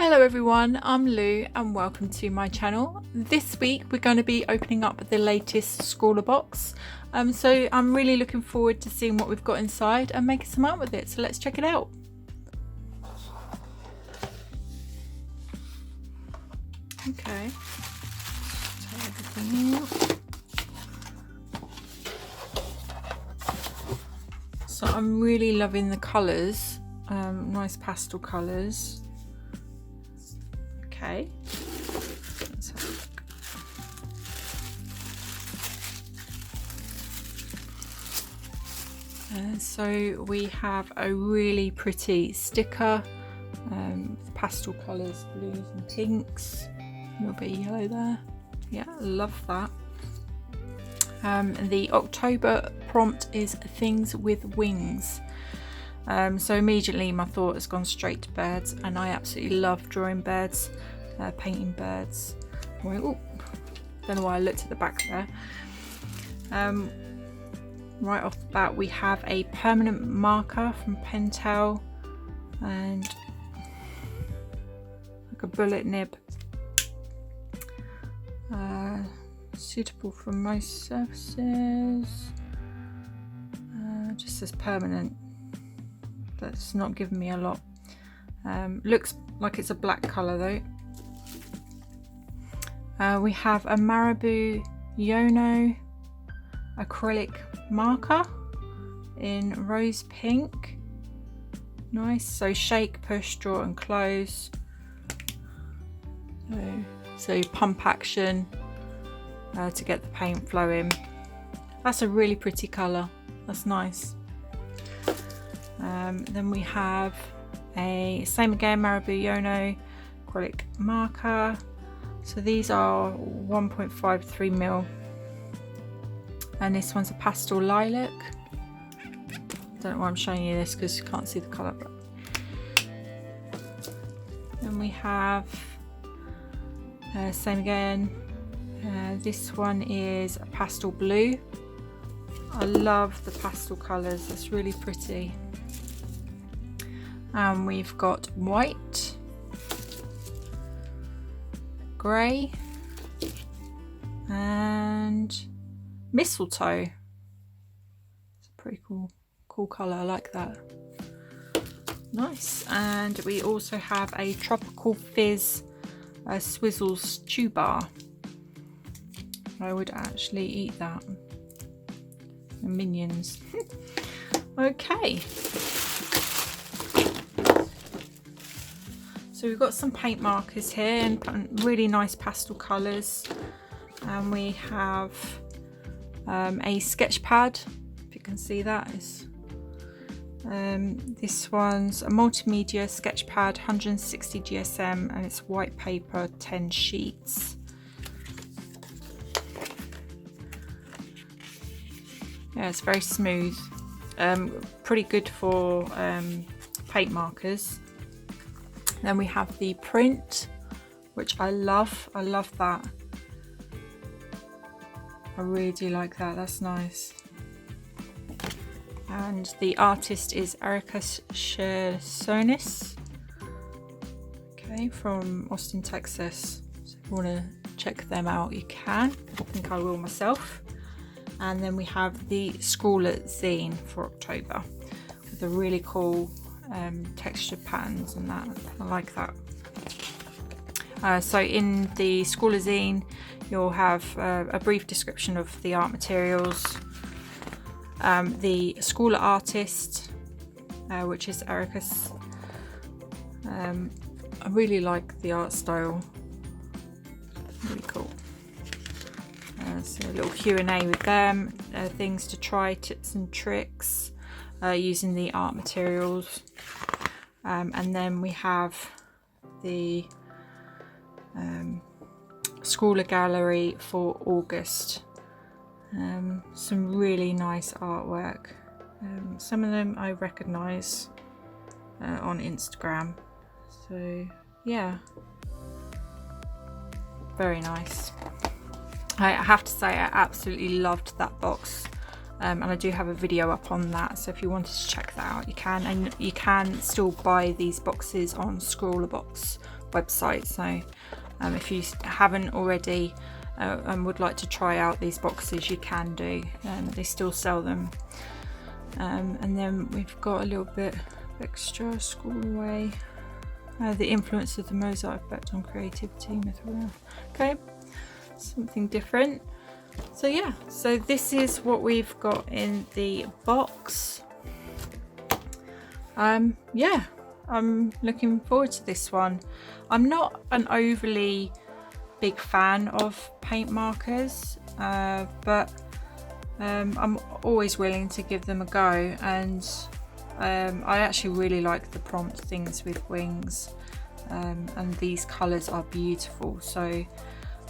Hello everyone, I'm Lou and welcome to my channel. This week we're going to be opening up the latest ScrawlrBox. So I'm really looking forward to seeing what we've got inside and making some art with it. So let's check it out. Okay. Take everything out. So I'm really loving the colours, nice pastel colours. Okay, let's have a look. So we have a really pretty sticker with pastel colours, blues and pinks, a little bit of yellow there. Yeah, love that. The October prompt is things with wings. So immediately my thought has gone straight to birds, and I absolutely love drawing birds, painting birds. Oh, don't know why I looked at the back there. Right off the bat we have a permanent marker from Pentel and like a bullet nib. Suitable for most surfaces. Just says permanent. That's not giving me a lot. Looks like it's a black colour though. We have a Marabou Yono acrylic marker in rose pink. Nice. So shake, push, draw and close. So pump action to get the paint flowing. That's a really pretty colour. That's nice. Then we have a same again Marabou Yono acrylic marker. So these are 1.53mm, and this one's a pastel lilac. Don't know why I'm showing you this because you can't see the colour. But then we have same again. This one is a pastel blue. I love the pastel colours. It's really pretty. And we've got white, grey and mistletoe. It's a pretty cool colour. I like that. Nice. And we also have a tropical fizz Swizzles chew bar. I would actually eat that. The Minions. Okay. So we've got some paint markers here and really nice pastel colours, and we have a sketch pad, if you can see that. This one's a multimedia sketch pad, 160 GSM, and it's white paper, 10 sheets. Yeah, it's very smooth, pretty good for paint markers. Then we have the print, which I love that. I really do like that, that's nice. And the artist is Erica Chersonis, okay, from Austin, Texas. So if you want to check them out, you can. I think I will myself. And then we have the ScrawlrZine for October with the really cool textured patterns and that. I like that. So in the ScrawlrZine you'll have a brief description of the art materials, the Scrawlr artist, which is Erica's. I really like the art style, really cool. So a little Q&A with them, things to try, tips and tricks using the art materials, and then we have the Scrawlr gallery for August. Some really nice artwork. Some of them I recognise on Instagram, so yeah, very nice. I have to say I absolutely loved that box, and I do have a video up on that, so if you wanted to check that out you can, and you can still buy these boxes on ScrawlrBox website. So if you haven't already and would like to try out these boxes, you can do. They still sell them. And then we've got a little bit extra scroll away. The influence of the Mozart effect on creativity. Okay, something different. So yeah, so this is what we've got in the box. Yeah, I'm looking forward to this one. I'm not an overly big fan of paint markers, but I'm always willing to give them a go, and I actually really like the prompt things with wings, and these colours are beautiful. So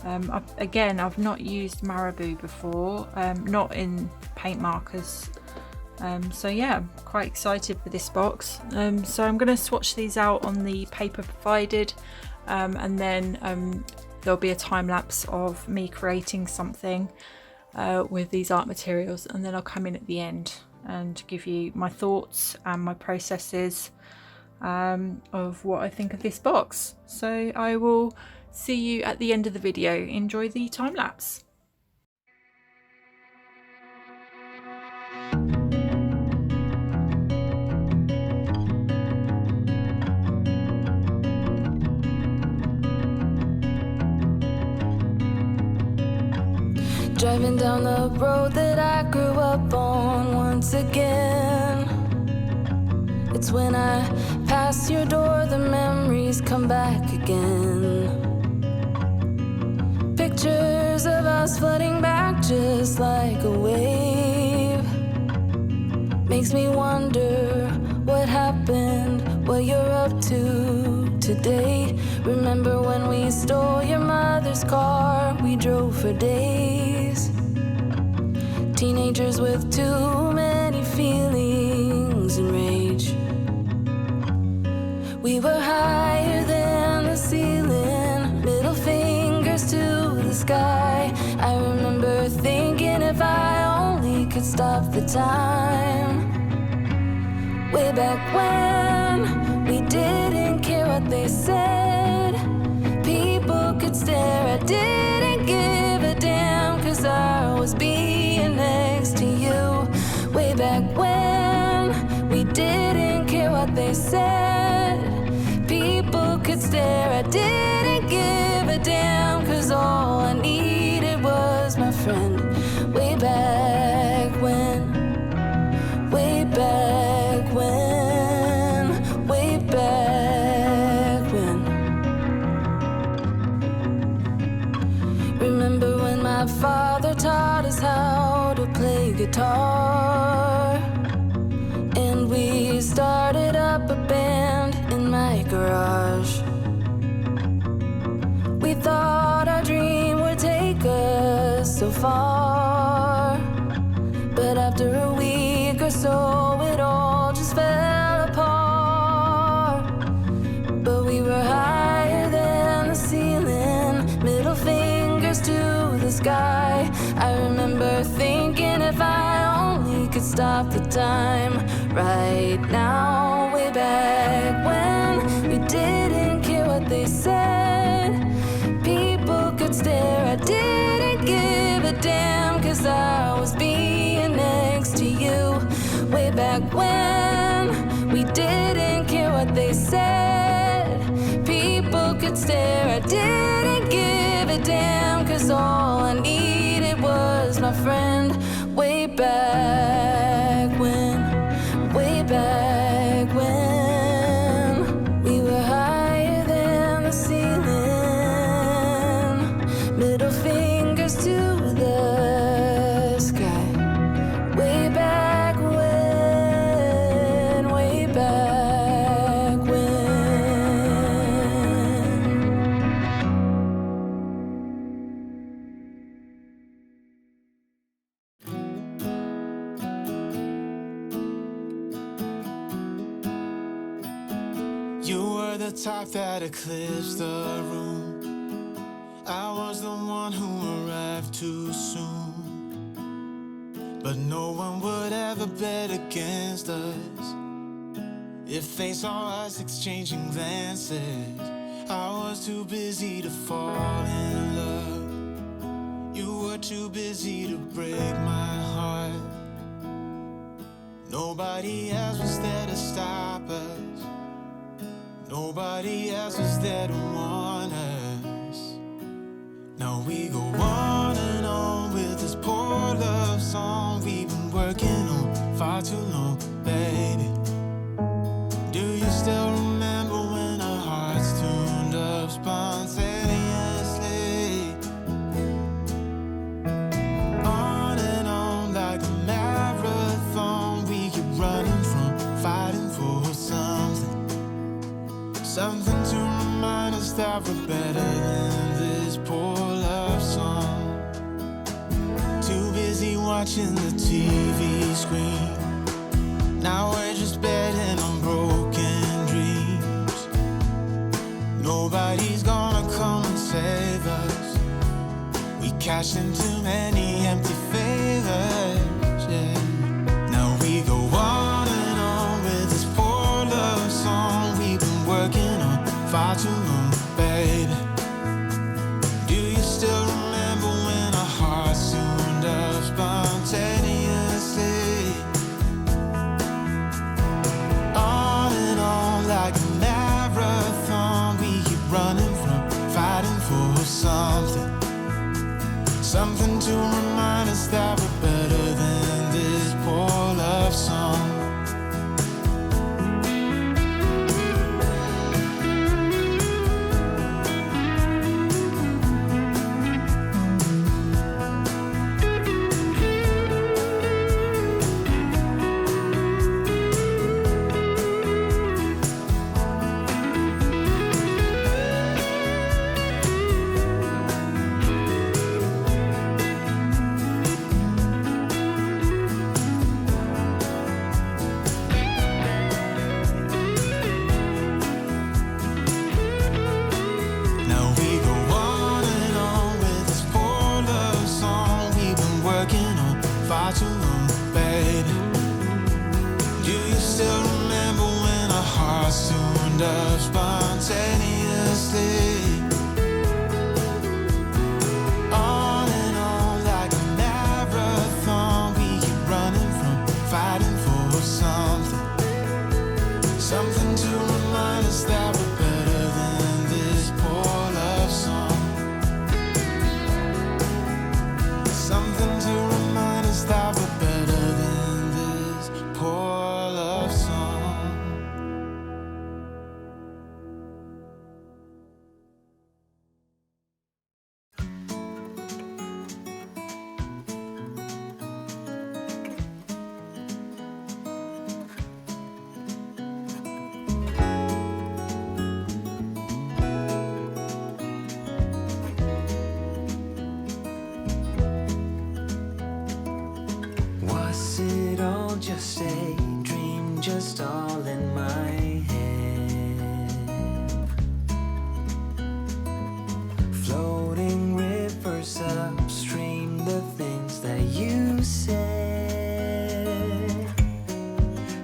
I've not used Marabou before, not in paint markers, so yeah, I'm quite excited for this box. So I'm going to swatch these out on the paper provided, and then there'll be a time lapse of me creating something with these art materials, and then I'll come in at the end and give you my thoughts and my processes of what I think of this box. So I will see you at the end of the video. Enjoy the time lapse. Driving down the road that I grew up on once again. It's when I pass your door, the memories come back again. Pictures of us flooding back just like a wave. Makes me wonder what happened, what you're up to today. Remember when we stole your mother's car, we drove for days. Teenagers with too many feelings and rage. We were higher than the ceiling, middle fingers to the sky. I remember thinking if I only could stop the time. Way back when we didn't care what they said. People could stare, I didn't give a damn, 'cause I was being next to you. Way back when we didn't care what they said. People could stare, I didn't give a damn, 'cause all I needed was my friend. Way back when, way back when, way back when. Remember when my father taught us how to play guitar, and we started up a band in my garage. We thought our dream would take us so far, but after a week or so it all just fell apart. But we were higher than the ceiling, middle fingers to the sky. I remember thinking if I only could stop the time right now. Way back when we didn't care what they said. People could stare, I didn't give a damn, 'cause I was being next to you. Way back when we didn't care what they said. People could stare, I didn't give a damn, 'cause all I needed was my friend. Way back when, way back when we were higher than the ceiling, middle fingers to the sky. Way back when, way back when. You were the type that eclipsed the room. I was the one who arrived too soon. But no one would ever bet against us if they saw us exchanging glances. I was too busy to fall in love. You were too busy to break my heart. Nobody else was there to stop us. Nobody else was there to warn us. Now we go on and on with this poor love song we've been working on far too long, baby. Do you still remember when our hearts tuned up spontaneously? On and on like a marathon, we keep running from fighting for something. Something to remind us that we're better than this poor love song. Too busy watching the TV screen. Now we're just betting on broken dreams. Nobody's gonna come and save us. We cashed in too many empty favors, yeah. Now we go on and on with this poor love song we've been working on far too long, baby. Do you still remember when our hearts tuned up spontaneously? On and on like a marathon, we keep running from fighting for something. Something to remind us that we're better than this poor love song. Just a dream, just all in my head. Floating rivers upstream, the things that you said.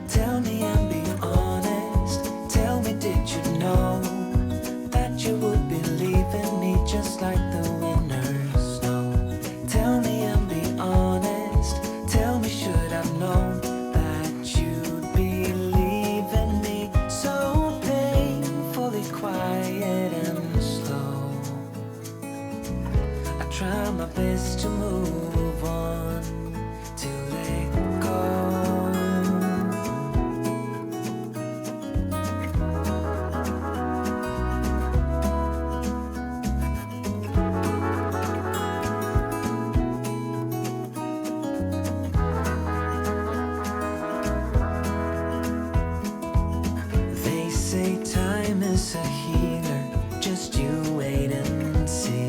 Tell me and be honest. Tell me, did you know that you would be leaving me just like the winter's snow? Tell me and be honest. Tell me, should I've known try my best to move on, to let go. They say time is a healer, just you wait and see.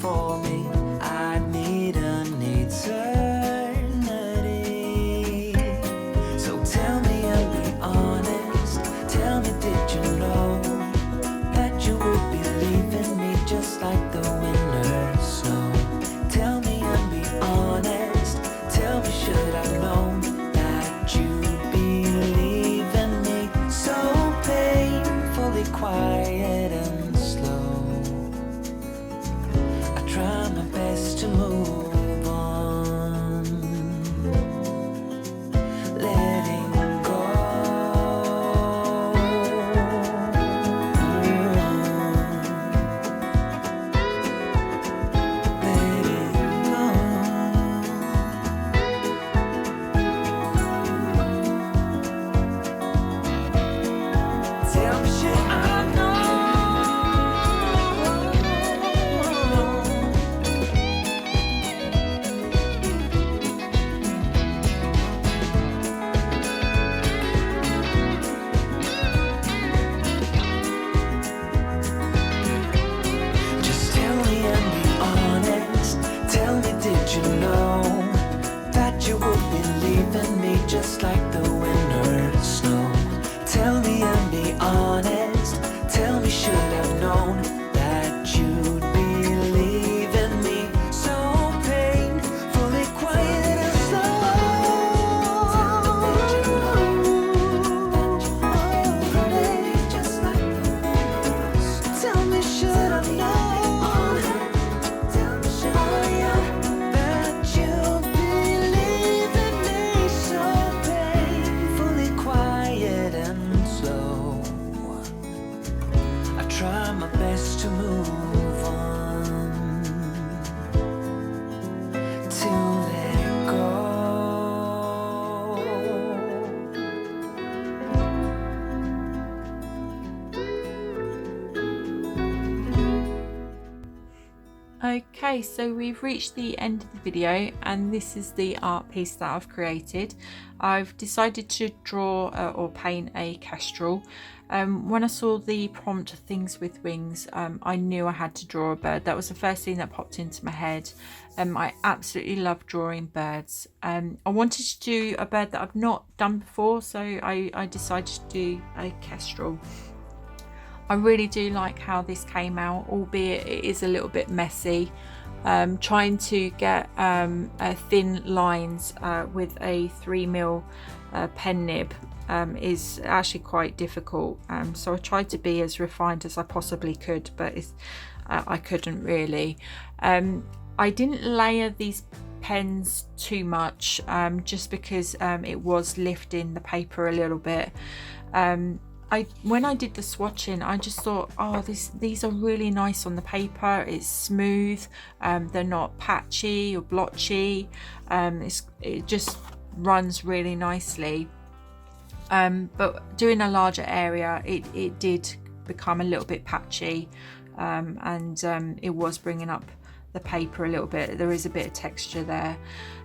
For me, I need an eternity. So tell me and be honest. Tell me, did you know that you would be leaving me just like the winter snow? Tell me and be honest. Tell me, should I know that you'd be just like the winter snow. Tell me and be honest. Tell me, should I've known that you'd believe in me? So painfully quiet and slow. Just like the winter snow. Tell me, should I've known? Try my best to move on, to let go. Okay, so we've reached the end of the video, and this is the art piece that I've created. I've decided to draw or paint a kestrel. When I saw the prompt things with wings, I knew I had to draw a bird. That was the first thing that popped into my head. I absolutely love drawing birds. I wanted to do a bird that I've not done before, so I decided to do a kestrel. I really do like how this came out, albeit it is a little bit messy. Trying to get thin lines with a 3mm pen nib is actually quite difficult, so I tried to be as refined as I possibly could, but I couldn't really. I didn't layer these pens too much, just because it was lifting the paper a little bit. When I did the swatching, I just thought, oh, these are really nice on the paper. It's smooth, they're not patchy or blotchy. It just runs really nicely. But doing a larger area, it did become a little bit patchy, and it was bringing up the paper a little bit. There is a bit of texture there,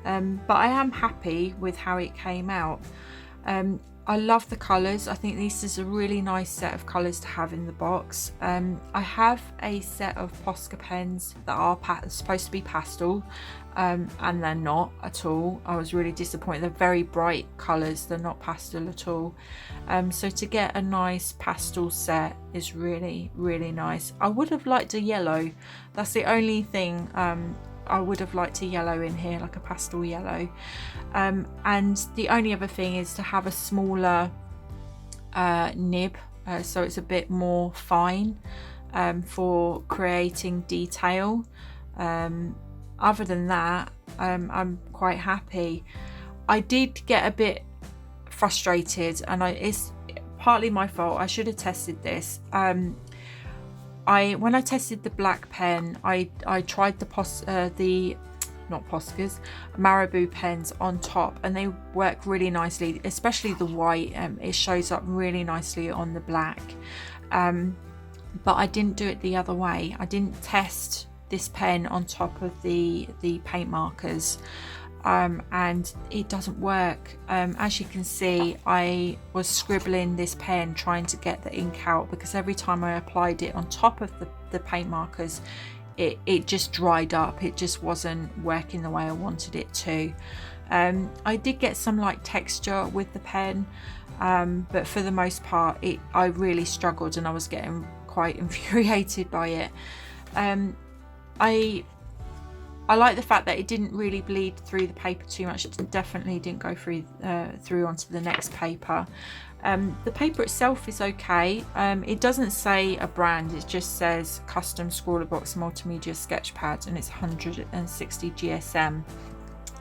but I am happy with how it came out. I love the colours. I think this is a really nice set of colours to have in the box. I have a set of Posca pens that are supposed to be pastel, and they're not at all. I was really disappointed. They're very bright colours, they're not pastel at all. So to get a nice pastel set is really, really nice. I would have liked a yellow. That's the only thing. I would have liked a yellow in here, like a pastel yellow. And the only other thing is to have a smaller nib, so it's a bit more fine for creating detail. Other than that, I'm quite happy. I did get a bit frustrated, and it's partly my fault. I should have tested this. When I tested the black pen, I tried the not Poscas, Marabou pens on top, and they work really nicely, especially the white. It shows up really nicely on the black, but I didn't do it the other way. I didn't test this pen on top of the paint markers, and it doesn't work. As you can see, I was scribbling this pen trying to get the ink out, because every time I applied it on top of the paint markers, it just dried up. It just wasn't working the way I wanted it to. I did get some like texture with the pen, but for the most part I really struggled, and I was getting quite infuriated by it. I like the fact that it didn't really bleed through the paper too much. It definitely didn't go through onto the next paper. The paper itself is okay. It doesn't say a brand, it just says custom ScrawlrBox multimedia sketchpad, and it's 160 GSM.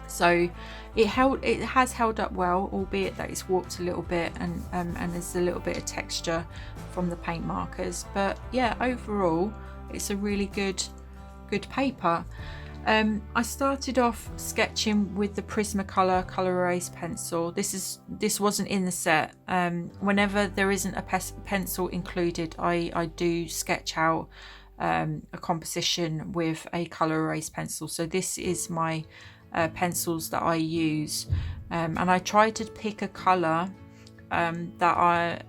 So it has held up well, albeit that it's warped a little bit, and there's a little bit of texture from the paint markers. But yeah, overall it's a really good paper. I started off sketching with the Prismacolor Colour Erase pencil. This wasn't in the set. Whenever there isn't a pencil included, I do sketch out a composition with a colour erase pencil. So this is my pencils that I use, and I try to pick a colour that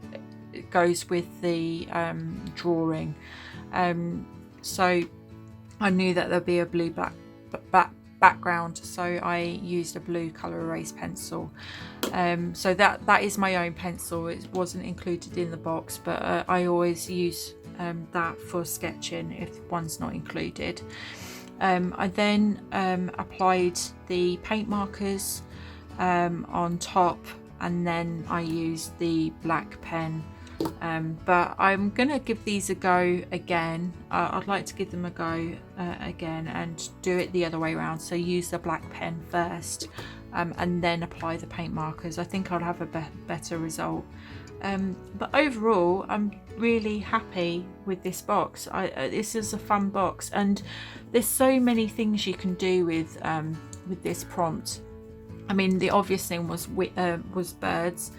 goes with the drawing. So I knew that there'll be a blue black background, so I used a blue colour erase pencil. So that is my own pencil. It wasn't included in the box, but I always use that for sketching if one's not included. I then applied the paint markers on top, and then I used the black pen. But I'm gonna give these a go again. I'd like to give them a go again and do it the other way around, so use the black pen first and then apply the paint markers. I think I'll have a better result. But overall, I'm really happy with this box. This is a fun box, and there's so many things you can do with this prompt. I mean, the obvious thing was birds,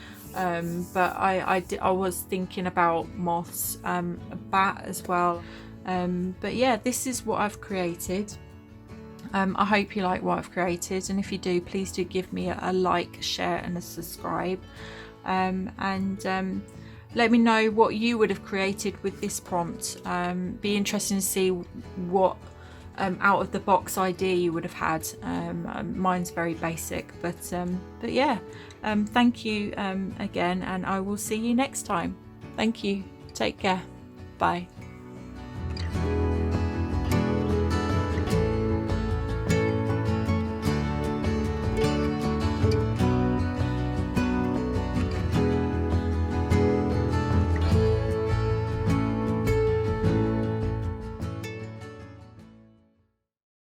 but I was thinking about moths, a bat as well. But yeah, this is what I've created. I hope you like what I've created, and if you do, please do give me a like, share and a subscribe. Let me know what you would have created with this prompt. Be interesting to see what out of the box idea you would have had. Mine's very basic, but yeah, thank you again, and I will see you next time. Thank you. Take care. Bye.